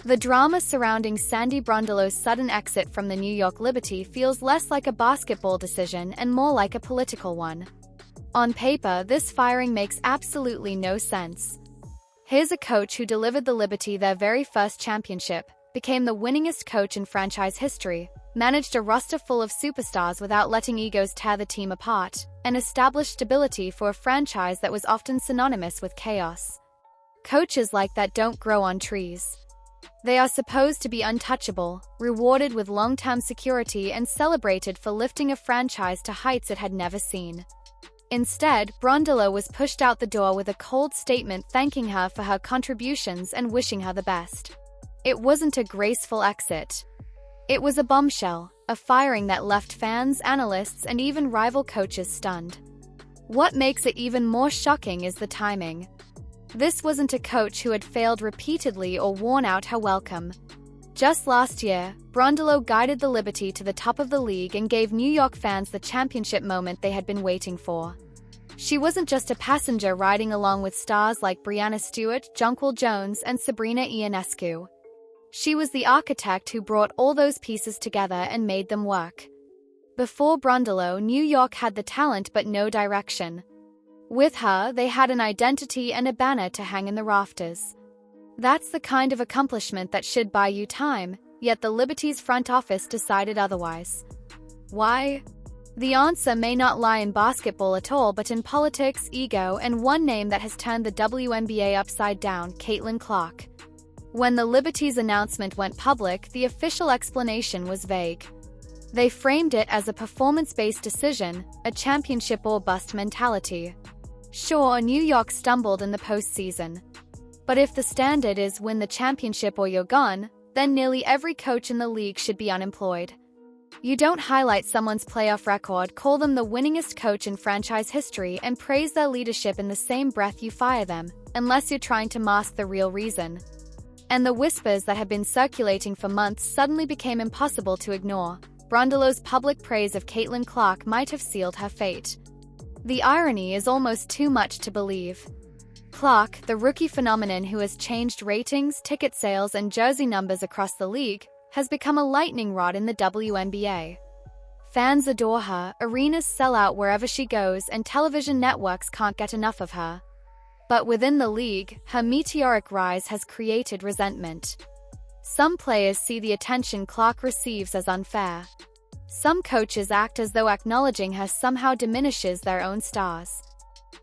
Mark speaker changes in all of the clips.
Speaker 1: The drama surrounding Sandy Brondello's sudden exit from the New York Liberty feels less like a basketball decision and more like a political one. On paper, this firing makes absolutely no sense. Here's a coach who delivered the Liberty their very first championship, became the winningest coach in franchise history, managed a roster full of superstars without letting egos tear the team apart, and established stability for a franchise that was often synonymous with chaos. Coaches like that don't grow on trees. They are supposed to be untouchable, rewarded with long-term security and celebrated for lifting a franchise to heights it had never seen. Instead, Brondello was pushed out the door with a cold statement thanking her for her contributions and wishing her the best. It wasn't a graceful exit. It was a bombshell, a firing that left fans, analysts, and even rival coaches stunned. What makes it even more shocking is the timing. This wasn't a coach who had failed repeatedly or worn out her welcome. Just last year, Brondello guided the Liberty to the top of the league and gave New York fans the championship moment they had been waiting for. She wasn't just a passenger riding along with stars like Breanna Stewart, Jonquil Jones, and Sabrina Ionescu. She was the architect who brought all those pieces together and made them work. Before Brondello, New York had the talent but no direction. With her, they had an identity and a banner to hang in the rafters. That's the kind of accomplishment that should buy you time, yet the Liberty's front office decided otherwise. Why? The answer may not lie in basketball at all, but in politics, ego, and one name that has turned the WNBA upside down: Caitlin Clark. When the Liberty's announcement went public, the official explanation was vague. They framed it as a performance-based decision, a championship or bust mentality. Sure, New York stumbled in the postseason. But if the standard is win the championship or you're gone, then nearly every coach in the league should be unemployed. You don't highlight someone's playoff record, call them the winningest coach in franchise history, and praise their leadership in the same breath you fire them, unless you're trying to mask the real reason. And the whispers that had been circulating for months suddenly became impossible to ignore. Brondello's public praise of Caitlin Clark might have sealed her fate. The irony is almost too much to believe. Clark, the rookie phenomenon who has changed ratings, ticket sales, and jersey numbers across the league, has become a lightning rod in the WNBA. Fans adore her, arenas sell out wherever she goes, and television networks can't get enough of her. But within the league, her meteoric rise has created resentment. Some players see the attention Clark receives as unfair. Some coaches act as though acknowledging her somehow diminishes their own stars.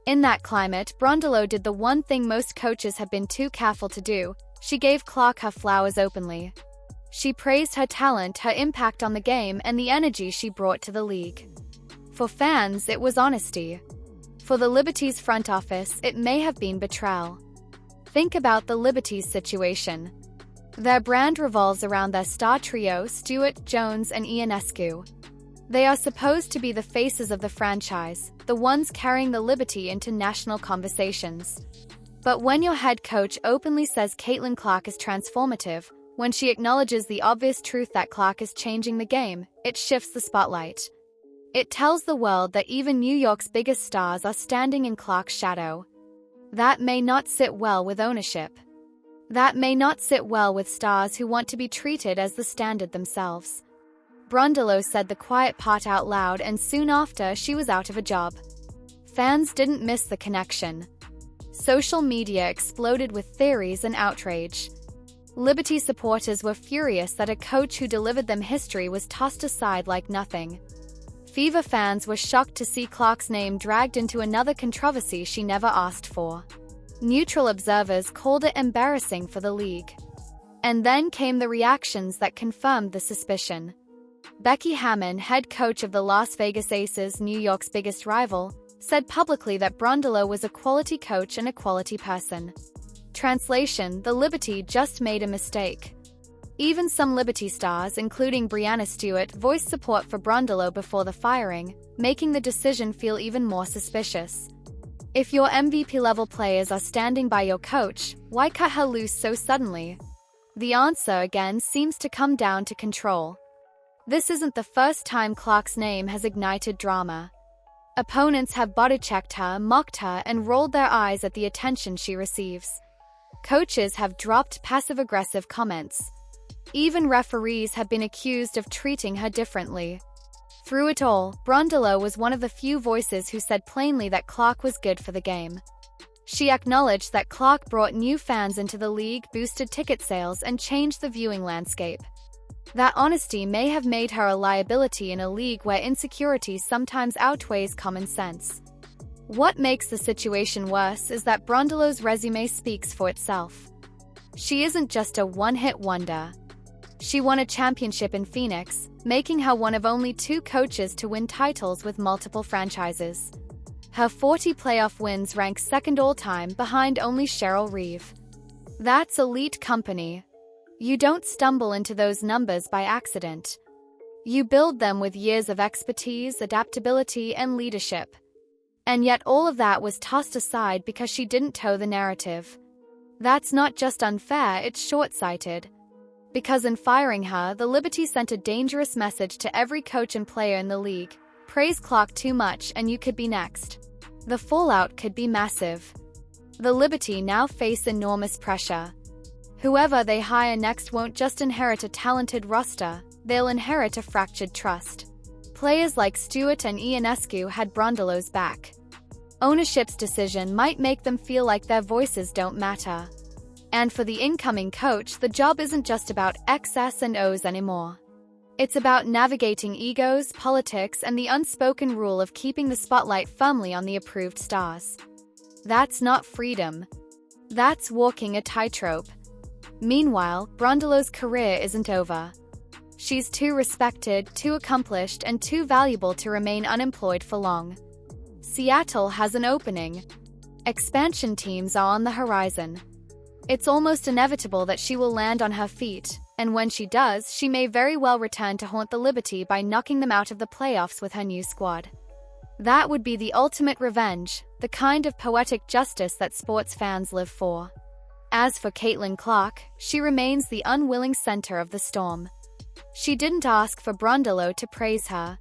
Speaker 1: In that climate, Brondello did the one thing most coaches have been too careful to do: she gave Clark her flowers openly. She praised her talent, her impact on the game, and the energy she brought to the league. For fans, it was honesty. For the Liberty's front office, it may have been betrayal. Think about the Liberty's situation. Their brand revolves around their star trio, Stewart, Jones, and Ionescu. They are supposed to be the faces of the franchise, the ones carrying the Liberty into national conversations. But when your head coach openly says Caitlin Clark is transformative, when she acknowledges the obvious truth that Clark is changing the game, it shifts the spotlight. It tells the world that even New York's biggest stars are standing in Clark's shadow. That may not sit well with ownership. That may not sit well with stars who want to be treated as the standard themselves. Brondello said the quiet part out loud, and soon after, she was out of a job. Fans didn't miss the connection. Social media exploded with theories and outrage. Liberty supporters were furious that a coach who delivered them history was tossed aside like nothing. Fever fans were shocked to see Clark's name dragged into another controversy she never asked for. Neutral observers called it embarrassing for the league. And then came the reactions that confirmed the suspicion. Becky Hammon, head coach of the Las Vegas Aces, New York's biggest rival, said publicly that Brondello was a quality coach and a quality person. Translation: the Liberty just made a mistake. Even some Liberty stars, including Breanna Stewart, voiced support for Brondello before the firing, making the decision feel even more suspicious. If your MVP-level players are standing by your coach, why cut her loose so suddenly? The answer again seems to come down to control. This isn't the first time Clark's name has ignited drama. Opponents have body-checked her, mocked her, and rolled their eyes at the attention she receives. Coaches have dropped passive-aggressive comments. Even referees have been accused of treating her differently. Through it all, Brondello was one of the few voices who said plainly that Clark was good for the game. She acknowledged that Clark brought new fans into the league, boosted ticket sales, and changed the viewing landscape. That honesty may have made her a liability in a league where insecurity sometimes outweighs common sense. What makes the situation worse is that Brondello's resume speaks for itself. She isn't just a one-hit wonder. She won a championship in Phoenix, making her one of only 2 coaches to win titles with multiple franchises. Her 40 playoff wins rank second all-time behind only Cheryl Reeve. That's elite company. You don't stumble into those numbers by accident. You build them with years of expertise, adaptability, and leadership. And yet all of that was tossed aside because she didn't toe the narrative. That's not just unfair, it's short-sighted. Because in firing her, the Liberty sent a dangerous message to every coach and player in the league. Praise Clark too much and you could be next. The fallout could be massive. The Liberty now face enormous pressure. Whoever they hire next won't just inherit a talented roster, they'll inherit a fractured trust. Players like Stewart and Ionescu had Brondello's back. Ownership's decision might make them feel like their voices don't matter. And for the incoming coach, the job isn't just about X's and O's anymore. It's about navigating egos, politics, and the unspoken rule of keeping the spotlight firmly on the approved stars. That's not freedom. That's walking a tightrope. Meanwhile, Brondello's career isn't over. She's too respected, too accomplished, and too valuable to remain unemployed for long. Seattle has an opening. Expansion teams are on the horizon. It's almost inevitable that she will land on her feet, and when she does, she may very well return to haunt the Liberty by knocking them out of the playoffs with her new squad. That would be the ultimate revenge, the kind of poetic justice that sports fans live for. As for Caitlin Clark, she remains the unwilling center of the storm. She didn't ask for Brondello to praise her.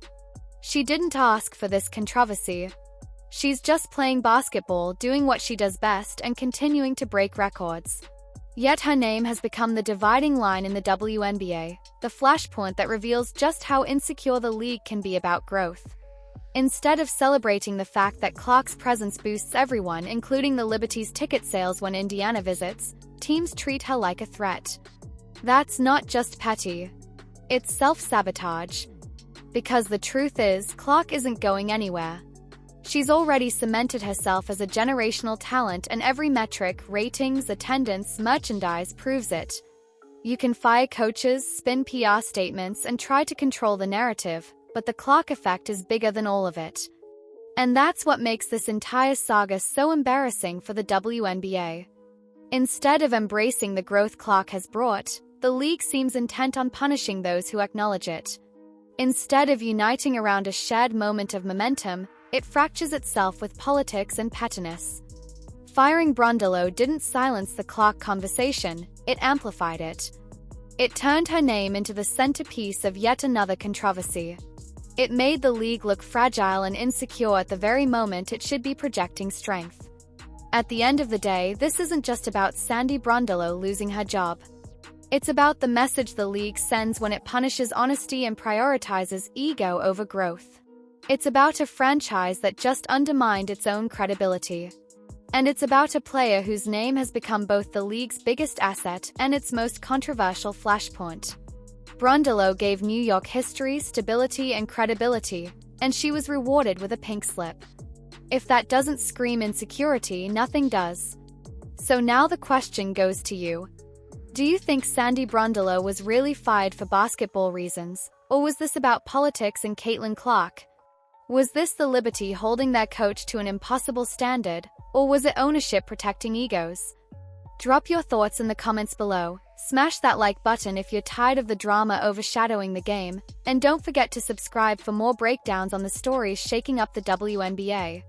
Speaker 1: She didn't ask for this controversy. She's just playing basketball, doing what she does best, and continuing to break records. Yet her name has become the dividing line in the WNBA, the flashpoint that reveals just how insecure the league can be about growth. Instead of celebrating the fact that Clark's presence boosts everyone, including the Liberty's ticket sales when Indiana visits, teams treat her like a threat. That's not just petty. It's self-sabotage. Because the truth is, Clark isn't going anywhere. She's already cemented herself as a generational talent, and every metric, ratings, attendance, merchandise proves it. You can fire coaches, spin PR statements, and try to control the narrative, but the Clark effect is bigger than all of it. And that's what makes this entire saga so embarrassing for the WNBA. Instead of embracing the growth Clark has brought, the league seems intent on punishing those who acknowledge it. Instead of uniting around a shared moment of momentum, it fractures itself with politics and pettiness. Firing Brondello didn't silence the Clark conversation, it amplified it. It turned her name into the centerpiece of yet another controversy. It made the league look fragile and insecure at the very moment it should be projecting strength. At the end of the day, this isn't just about Sandy Brondello losing her job. It's about the message the league sends when it punishes honesty and prioritizes ego over growth. It's about a franchise that just undermined its own credibility. And it's about a player whose name has become both the league's biggest asset and its most controversial flashpoint. Brondello gave New York history, stability, and credibility, and she was rewarded with a pink slip. If that doesn't scream insecurity, nothing does. So now the question goes to you. Do you think Sandy Brondello was really fired for basketball reasons, or was this about politics and Caitlin Clark? Was this the Liberty holding their coach to an impossible standard, or was it ownership protecting egos? Drop your thoughts in the comments below, smash that like button if you're tired of the drama overshadowing the game, and don't forget to subscribe for more breakdowns on the stories shaking up the WNBA.